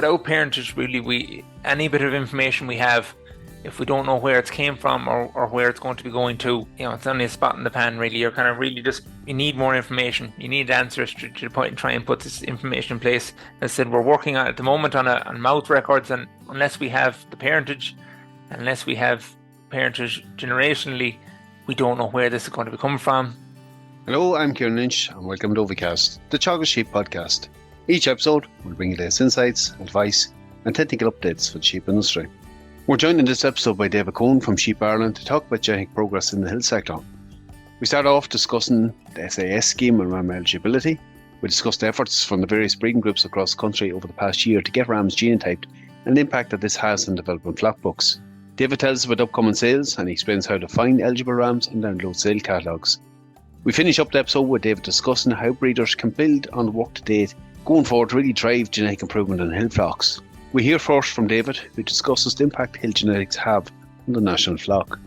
without parentage, really, any bit of information we have, if we don't know where it's came from or where it's going to be going to, it's only a spot in the pan, really. You're kind of really you need more information. You need answers to the point and try and put this information in place. As I said, we're working on at the moment on mouth records, and unless we have the parentage, unless we have parentage generationally, we don't know where this is going to be coming from. Hello, I'm Kieran Lynch, and welcome to OviCast, the Teagasc Sheep podcast. Each episode will bring you latest insights, advice, and technical updates for the sheep industry. We're joined in this episode by David Coen from Sheep Ireland to talk about genetic progress in the hill sector. We start off discussing the SAS scheme and ram eligibility. We discussed efforts from the various breeding groups across the country over the past year to get rams genotyped and the impact that this has on developing flock books. David tells us about upcoming sales and he explains how to find eligible rams and download sale catalogues. We finish up the episode with David discussing how breeders can build on the work to date going forward to really drive genetic improvement in hill flocks. We hear first from David, who discusses the impact hill genetics have on the national flock.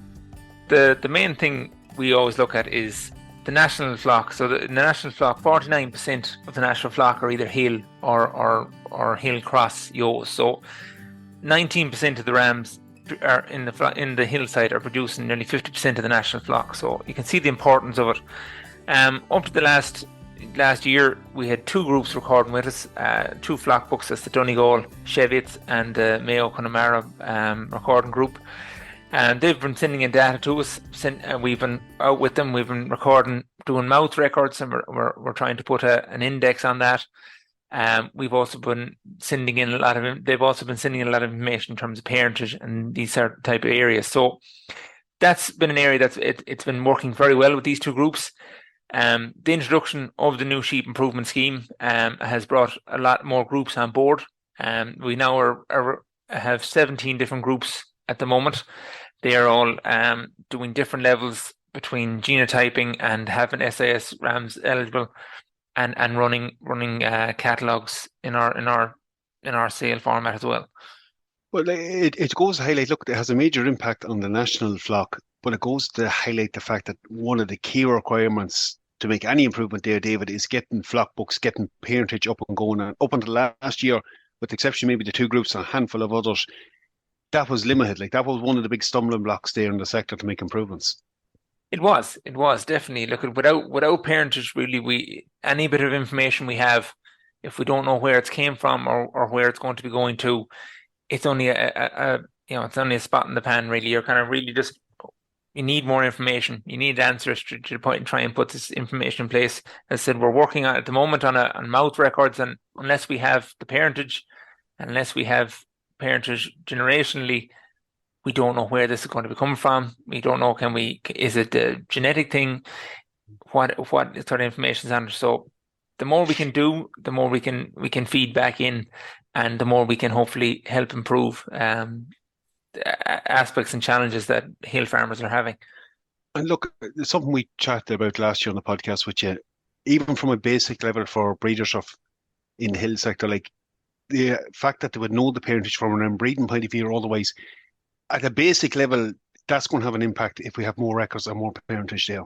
The main thing we always look at is the national flock. So in the national flock, 49% of the national flock are either hill or hill cross ewes. So 19% of the rams are in the hillside are producing nearly 50% of the national flock. So you can see the importance of it. Up to the last year, we had two groups recording with us, two flock books. That's the Donegal Shevitz and the Mayo Connemara recording group. And they've been sending in data to us. We've been out with them. We've been recording, doing mouth records, and we're trying to put an index on that. We've also been sending in they've also been sending in a lot of information in terms of parentage and these certain type of areas. So that's been an area it's been working very well with these two groups. The introduction of the new sheep improvement scheme has brought a lot more groups on board. We now have 17 different groups at the moment. They are all doing different levels between genotyping and having SAS rams eligible, and running catalogues in our sale format as well. Well, it goes to highlight, look, it has a major impact on the national flock, but it goes to highlight the fact that one of the key requirements to make any improvement there, David, is getting flock books, getting parentage up and going. And up until last year, with the exception maybe the two groups and a handful of others, that was limited. Like, that was one of the big stumbling blocks there in the sector to make improvements. It was definitely. Look, without parentage, really, any bit of information we have, if we don't know where it's came from or where it's going to be going to, it's only it's only a spot in the pan, really. You're kind of really you need more information. You need answers to the point and try and put this information in place. As I said, we're working on at the moment on mouth records, and unless we have the parentage, unless we have parentage generationally, we don't know where this is going to be coming from. We don't know, is it a genetic thing? What sort of information is on it? So the more we can do, the more we can feed back in, and the more we can hopefully help improve aspects and challenges that hill farmers are having. And look, it's something we chatted about last year on the podcast with you, even from a basic level for breeders in the hill sector, like the fact that they would know the parentage from an breeding point of view, or otherwise, at a basic level, that's going to have an impact if we have more records and more parentage there.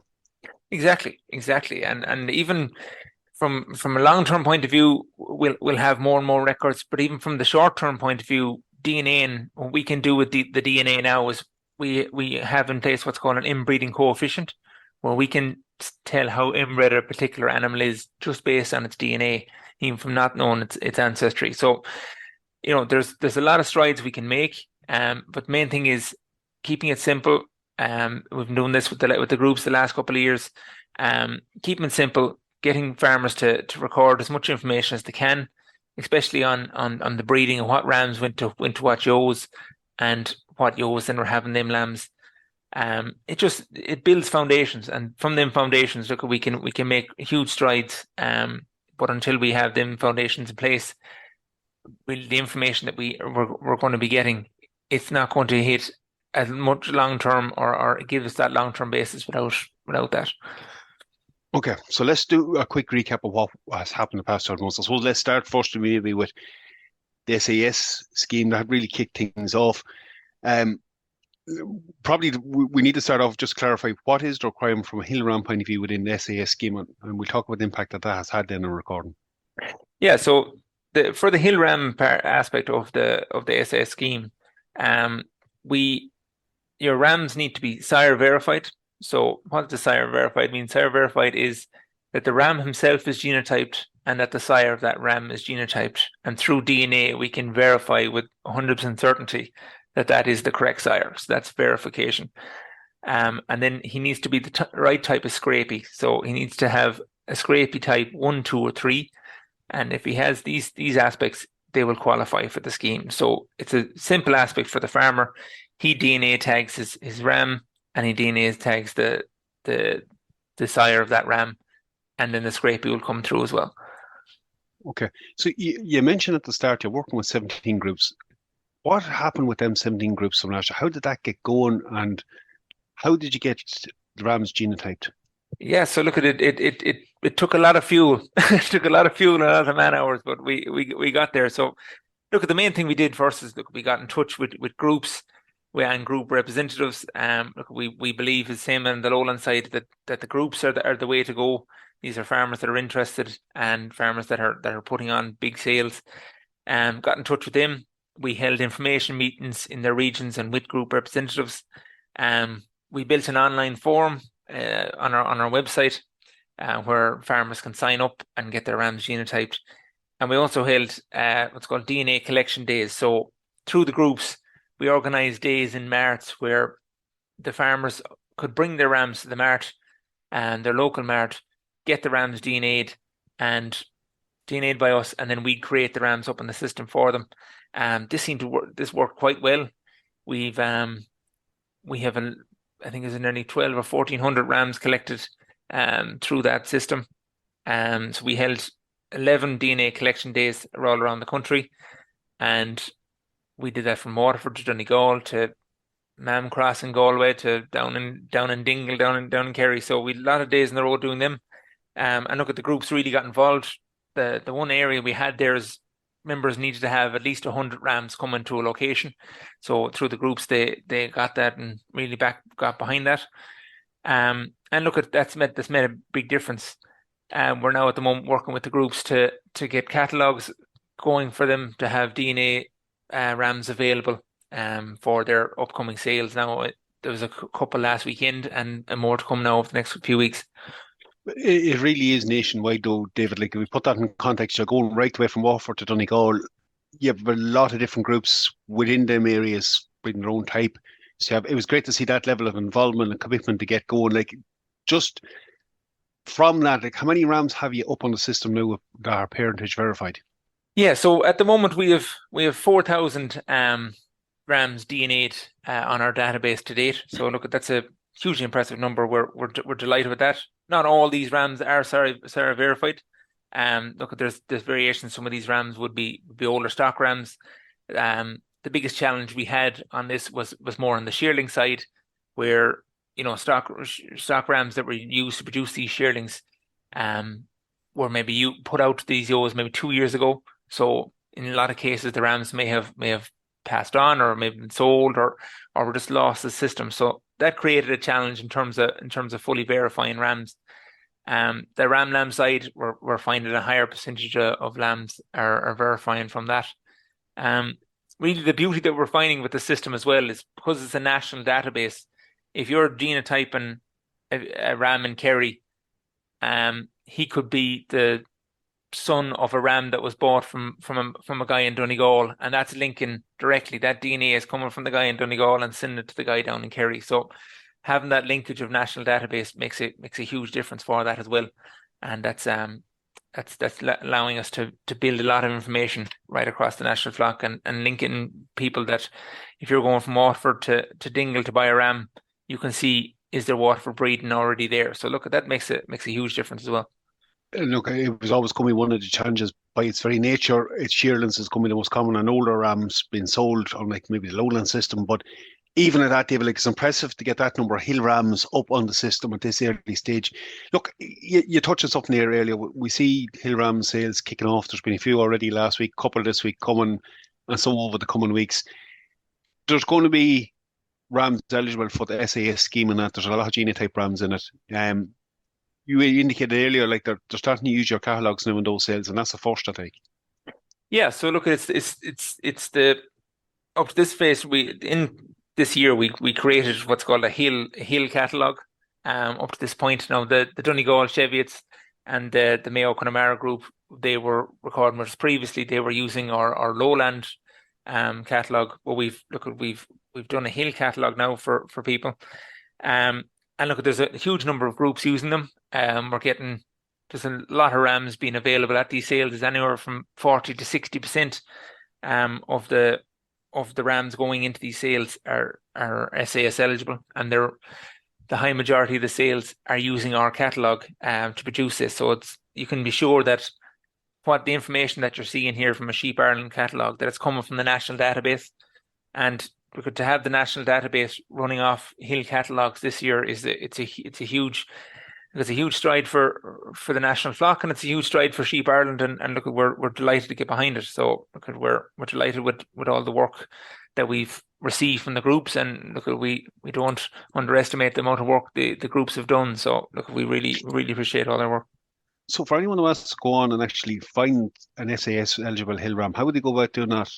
Exactly. And even from a long-term point of view, we'll have more and more records, but even from the short-term point of view, DNA, and what we can do with the DNA now is we have in place what's called an inbreeding coefficient, where we can tell how inbred a particular animal is just based on its DNA, even from not knowing its ancestry. So, there's a lot of strides we can make, but the main thing is keeping it simple. We've been doing this with the groups the last couple of years. Keeping it simple, getting farmers to record as much information as they can, especially on the breeding and what rams went to what ewes, and what ewes then were having them lambs. It builds foundations, and from them foundations, look, we can make huge strides. But until we have them foundations in place, the information that we're going to be getting, it's not going to hit as much long term or give us that long term basis without that. Okay, so let's do a quick recap of what has happened the past 12 months. I suppose let's start first maybe with the SAS scheme that really kicked things off. Probably we need to start off just clarify what is the requirement from a hill ram point of view within the SAS scheme, and we'll talk about the impact that has had then on recording. Yeah, so for the hill ram aspect of the SS scheme, your rams need to be sire verified. So what does sire verified mean? Sire verified is that the ram himself is genotyped and that the sire of that ram is genotyped. And through DNA, we can verify with 100% certainty that that is the correct sire. So that's verification. And then he needs to be the right type of scrapie. So he needs to have a scrapie type 1, 2, or 3. And if he has these aspects, they will qualify for the scheme. So it's a simple aspect for the farmer. He DNA tags his ram, and he DNA tags the sire of that ram, and then the scrapie will come through as well. Okay. So you mentioned at the start you're working with 17 groups. What happened with them 17 groups from last year? How did that get going, and how did you get the rams genotyped? Yeah, so look at it. It took a lot of fuel. It took a lot of fuel and a lot of man hours, but we got there. So look at the main thing we did first is we got in touch with groups and group representatives. Look, we believe the same on the lowland side that the groups are the way to go. These are farmers that are interested and farmers that are putting on big sales. Got in touch with them. We held information meetings in their regions and with group representatives. We built an online forum on our website where farmers can sign up and get their rams genotyped. And we also held what's called DNA collection days. So through the groups, we organised days in March where the farmers could bring their rams to the mart and their local mart, get the rams DNA'd and DNA'd by us, and then we'd create the rams up in the system for them. This seemed to work. This worked quite well. We have I think there's nearly 12 or 1400 rams collected through that system. So we held 11 DNA collection days all around the country, and we did that from Waterford to Donegal to Mamcross in Galway to down in Dingle, down in Kerry. So we had a lot of days in the road doing them. And look at the groups really got involved. The one area we had there is members needed to have at least 100 rams coming to a location. So through the groups, they got that and really got behind that. And look at that's made a big difference. We're now at the moment working with the groups to get catalogues going for them to have DNA rams available for their upcoming sales. Now there was a couple last weekend and more to come now over the next few weeks. It really is nationwide, though, David. Like, if we put that in context, you're going right away from Waterford to Donegal. You have a lot of different groups within them areas with their own type. So it was great to see that level of involvement and commitment to get going. Like, just from that, like, how many rams have you up on the system now that are parentage verified? Yeah, so at the moment we have 4,000 rams DNA'd on our database to date. So look, that's a hugely impressive number. We're delighted with that. Not all these rams are Sara verified. Look, there's variations. Some of these rams would be older stock rams. The biggest challenge we had on this was more on the shearling side, where stock rams that were used to produce these shearlings were maybe you put out these ewes maybe 2 years ago. So in a lot of cases, the rams may have passed on or maybe been sold or were just lost the system. So that created a challenge in terms of fully verifying rams. The ram side, we're finding a higher percentage of lambs are verifying from that. Really, the beauty that we're finding with the system as well is because it's a national database. If you're genotyping a ram in Kerry, he could be the son of a ram that was bought from a guy in Donegal, and that's linking directly. That DNA is coming from the guy in Donegal and sending it to the guy down in Kerry. So having that linkage of national database makes a huge difference for that as well, and that's allowing us to build a lot of information right across the national flock and linking people that if you're going from Waterford to Dingle to buy a ram, you can see is there Waterford breeding already there. So look, that makes a huge difference as well. Look, it was always going to be one of the challenges by its very nature. Its shearlings is going to be the most common and older rams being sold, unlike maybe the lowland system. But even at that, David, like, it's impressive to get that number of hill rams up on the system at this early stage. Look, you touched on something there earlier. We see hill ram sales kicking off. There's been a few already last week, couple this week coming, and some over the coming weeks. There's going to be rams eligible for the SAS scheme, and that there's a lot of genotype rams in it. You indicated earlier, like they're starting to use your catalogues now in those sales, and that's the first, I think. Yeah, so look, it's the up to this phase this year we created what's called a hill catalog. Up to this point now, the Donegal Cheviots and the Mayo Connemara group, they were recording with us previously. They were using our lowland catalog, but we've done a hill catalog now for people. And look, there's a huge number of groups using them. There's a lot of rams being available at these sales. There's anywhere from 40 to 60% of the rams going into these sales are SAS eligible, and the high majority of the sales are using our catalog to produce this. So you can be sure that what the information that you're seeing here from a Sheep Ireland catalog, that it's coming from the national database. And to have the national database running off hill catalogs this year it's a huge stride for the national flock, and it's a huge stride for Sheep Ireland. And look, we're delighted to get behind it. So look, we're delighted with all the work that we've received from the groups, and look, we don't underestimate the amount of work the groups have done. So look, we really appreciate all their work. So for anyone who wants to go on and actually find an SAS eligible hill ram, how would they go about doing that?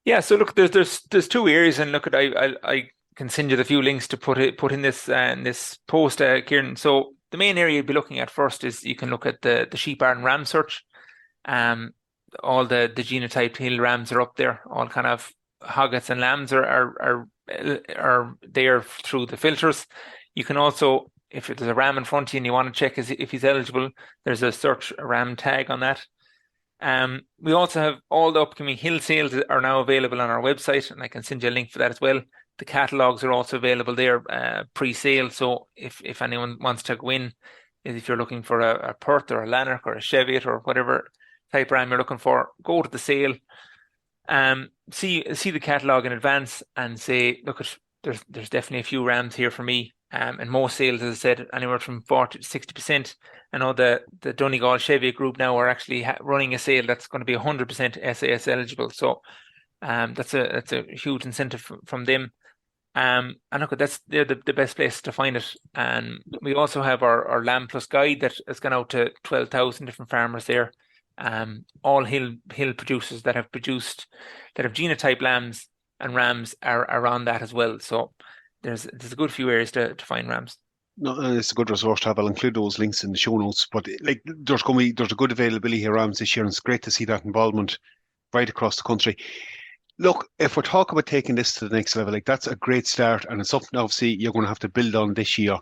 Yeah, so look, there's two areas, and look, I can send you the few links to put in this post, Kieran. So the main area you'd be looking at first is you can look at the Sheep Ireland ram search. All the genotyped hill rams are up there. All kind of hoggets and lambs are there through the filters. You can also, if there's a ram in front of you and you want to check if he's eligible, there's a search ram tag on that. We also have all the upcoming hill sales are now available on our website, and I can send you a link for that as well. The catalogues are also available there pre-sale. So if anyone wants to go in, if you're looking for a Perth or a Lanark or a Cheviot or whatever type ram you're looking for, go to the sale, see the catalogue in advance and say, look, there's definitely a few rams here for me. And most sales, as I said, anywhere from 40 to 60%. I know the Donegal Cheviot group now are actually running a sale that's going to be 100% SAS eligible. So that's a huge incentive from them. And look, they're the best place to find it. And we also have our Lamb Plus guide that has gone out to 12,000 different farmers there. All hill producers that have genotype lambs and rams are on that as well. So there's a good few areas to find rams. No, it's a good resource to have. I'll include those links in the show notes. But like, there's a good availability of rams this year, and it's great to see that involvement right across the country. Look, if we're talking about taking this to the next level, like that's a great start, and it's something obviously you're going to have to build on this year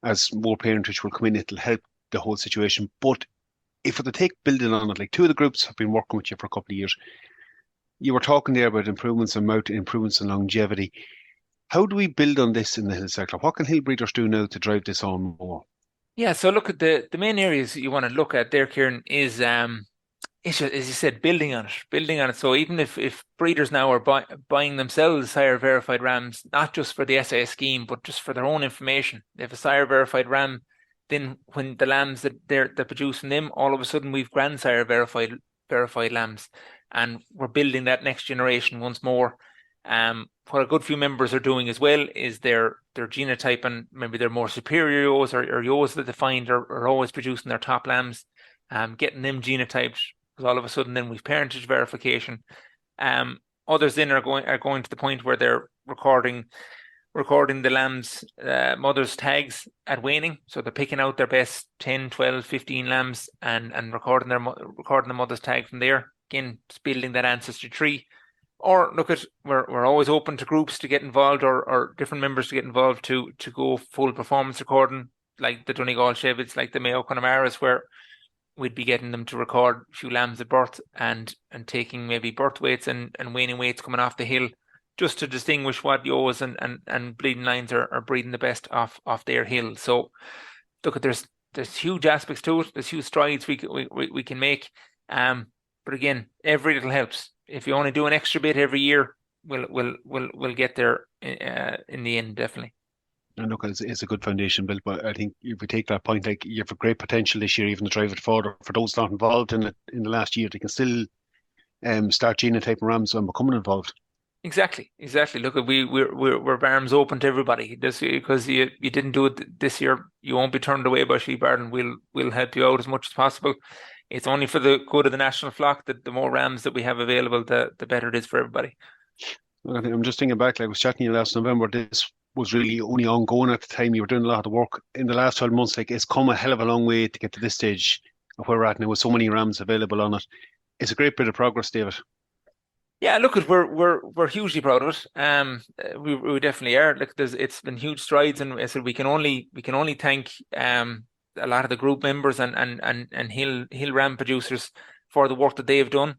as more parentage will come in. It'll help the whole situation. But if we're to take building on it, like two of the groups have been working with you for a couple of years. You were talking there about improvements in mount, improvements in longevity. How do we build on this in the hill sector? What can hill breeders do now to drive this on more? Yeah, so look at the main areas you want to look at there, Kieran, is it's just, as you said, building on it. So even if breeders now are buying themselves sire verified rams, not just for the SAS scheme, but just for their own information. They have a sire verified ram, then when the lambs that they're producing them, all of a sudden we've grandsire verified lambs, and we're building that next generation once more. What a good few members are doing as well is they're genotyping maybe their more superior ewes or ewes that they find are always producing their top lambs, getting them genotyped, because all of a sudden then we've parentage verification. Others then are going to the point where they're recording the lambs mothers tags at weaning, so they're picking out their best 10, 12, 15 lambs and recording the mother's tag from there, again building that ancestry tree. Or look at, we're always open to groups to get involved or different members to get involved to go full performance recording, like the Donegal Cheviots, like the Mayo Connemaras, where we'd be getting them to record a few lambs at birth and taking maybe birth weights and weaning weights coming off the hill, just to distinguish what ewes and breeding lines are breeding the best off their hill. So look, there's huge aspects to it. There's huge strides we can make. But again, every little helps. If you only do an extra bit every year, we'll get there in the end, definitely. And look, it's a good foundation built, but I think if we take that point, like you have a great potential this year, even to drive it forward. For those not involved in it in the last year, they can still start genotyping rams and becoming involved. Exactly. Look, we're arms open to everybody. This, because you didn't do it this year, you won't be turned away by Sheep Ireland. We'll help you out as much as possible. it's only for the good of the national flock that the more rams that we have available, the better it is for everybody. I'm just thinking back, like I was chatting to you last November, this was really only ongoing at the time. You were doing a lot of work. In the last 12 months, like it's come a hell of a long way to get to this stage of where we're at now with so many rams available on it. It's a great bit of progress, David. Yeah, look, we're hugely proud of it. We definitely are. Like, it's been huge strides, and I said we can only thank a lot of the group members and hill ram producers for the work that they've done.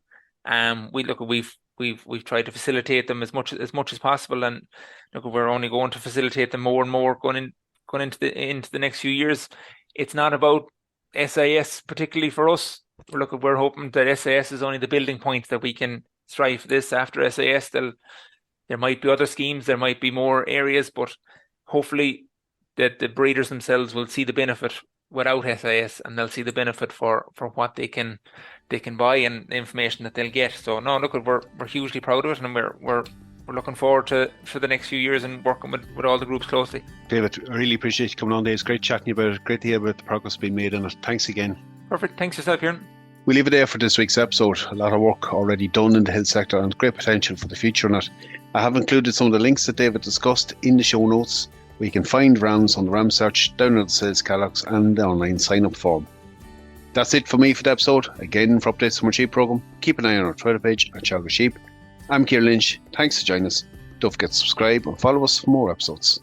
We've tried to facilitate them as much as possible, and look, we're only going to facilitate them more and more going into the next few years. It's not about SIS particularly for us. We're hoping that SIS is only the building point that we can strive for this. After SIS, there might be other schemes, there might be more areas, but hopefully that the breeders themselves will see the benefit without SIS, and they'll see the benefit for what they can buy and the information that they'll get. So no, look, we're hugely proud of it, and we're looking forward to for the next few years and working with all the groups closely. David, I really appreciate you coming on today. It's great chatting about it. Great to hear about the progress being made on it. Thanks again. Perfect. Thanks yourself, Kieran. We leave it there for this week's episode. A lot of work already done in the hill sector and great potential for the future in it. I have included some of the links that David discussed in the show notes, where you can find rams on the ram search, download the sales catalogues and the online sign-up form. That's it for me for the episode. Again, for updates from our sheep programme, keep an eye on our Twitter page at Teagasc Sheep. I'm Kieran Lynch. Thanks for joining us. Don't forget to subscribe and follow us for more episodes.